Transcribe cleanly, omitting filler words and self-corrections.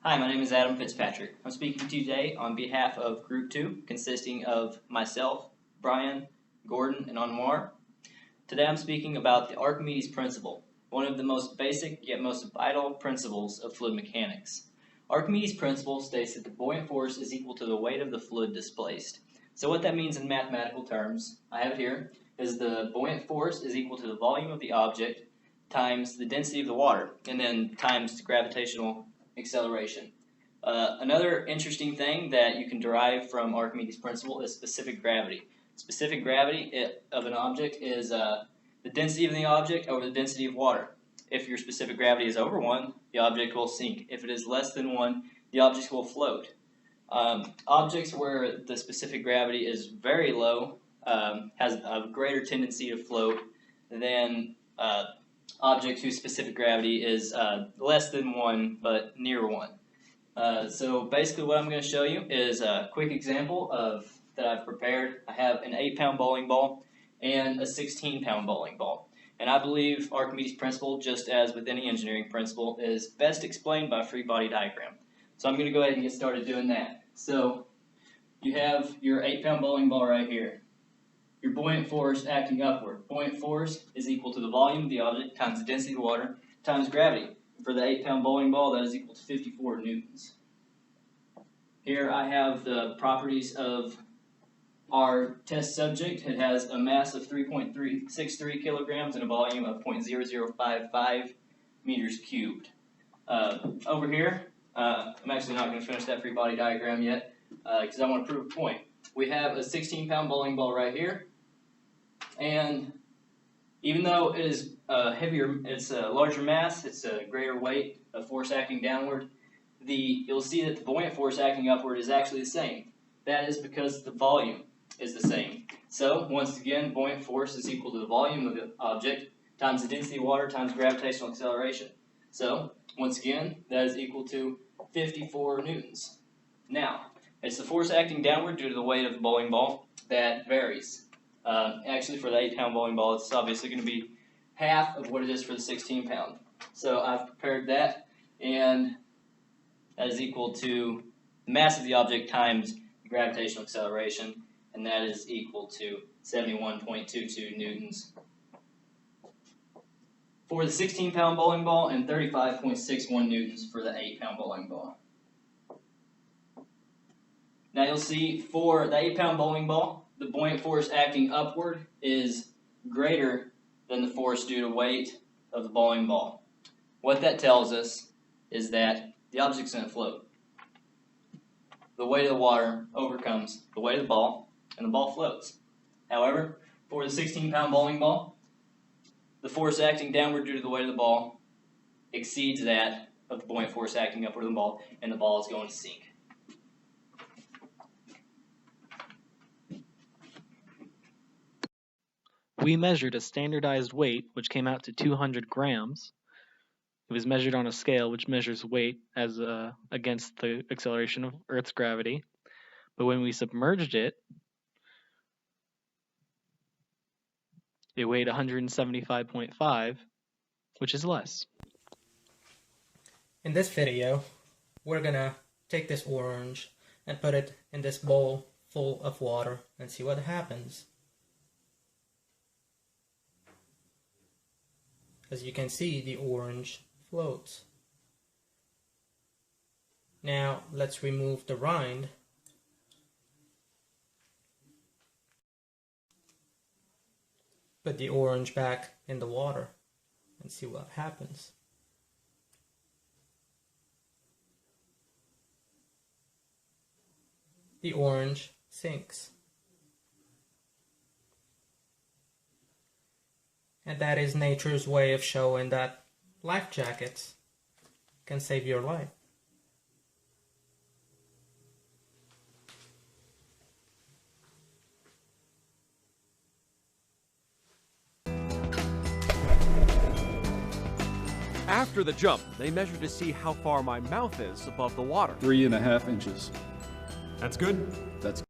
Hi, my name is Adam Fitzpatrick. I'm speaking to you today on behalf of Group 2, consisting of myself, Brian, Gordon, and Anwar. Today I'm speaking about the Archimedes principle, one of the most basic yet most vital principles of fluid mechanics. Archimedes' principle states that the buoyant force is equal to the weight of the fluid displaced. So what that means in mathematical terms, I have it here, is the buoyant force is equal to the volume of the object times the density of the water, and then times the gravitational acceleration. Another interesting thing that you can derive from Archimedes' principle is specific gravity. Specific gravity of an object is the density of the object over the density of water. If your specific gravity is over 1, the object will sink. If it is less than 1, the object will float. Objects where the specific gravity is very low has a greater tendency to float than objects whose specific gravity is less than 1 but near 1. So basically what I'm going to show you is a quick example that I've prepared. I have an 8-pound bowling ball and a 16-pound bowling ball. And I believe Archimedes' principle, just as with any engineering principle, is best explained by a free body diagram. So I'm going to go ahead and get started doing that. So you have your 8-pound bowling ball right here. Your buoyant force acting upward. Buoyant force is equal to the volume of the object times the density of the water times gravity. For the 8-pound bowling ball, that is equal to 54 newtons. Here I have the properties of our test subject. It has a mass of 3.363 kilograms and a volume of 0.0055 meters cubed. Over here, I'm actually not going to finish that free body diagram yet because I want to prove a point. We have a 16-pound bowling ball right here, and even though it is heavier, it's a larger mass, it's a greater weight of force acting downward, you'll see that the buoyant force acting upward is actually the same. That is because the volume is the same. So, once again, buoyant force is equal to the volume of the object times the density of water times gravitational acceleration. So, once again, that is equal to 54 newtons. Now, it's the force acting downward due to the weight of the bowling ball that varies. Actually, for the 8-pound bowling ball, it's obviously going to be half of what it is for the 16-pound. So I've prepared that, and that is equal to the mass of the object times the gravitational acceleration, and that is equal to 71.22 newtons for the 16-pound bowling ball and 35.61 newtons for the 8-pound bowling ball. Now you'll see for the 8-pound bowling ball, the buoyant force acting upward is greater than the force due to weight of the bowling ball. What that tells us is that the object's going to float. The weight of the water overcomes the weight of the ball, and the ball floats. However, for the 16-pound bowling ball, the force acting downward due to the weight of the ball exceeds that of the buoyant force acting upward of the ball, and the ball is going to sink. We measured a standardized weight, which came out to 200 grams. It was measured on a scale which measures weight as against the acceleration of Earth's gravity. But when we submerged it, it weighed 175.5, which is less. In this video, we're gonna take this orange and put it in this bowl full of water and see what happens. As you can see, the orange floats. Now let's remove the rind. Put the orange back in the water and see what happens. The orange sinks. And that is nature's way of showing that life jackets can save your life. After the jump, they measured to see how far my mouth is above the water. 3.5 inches. That's good. That's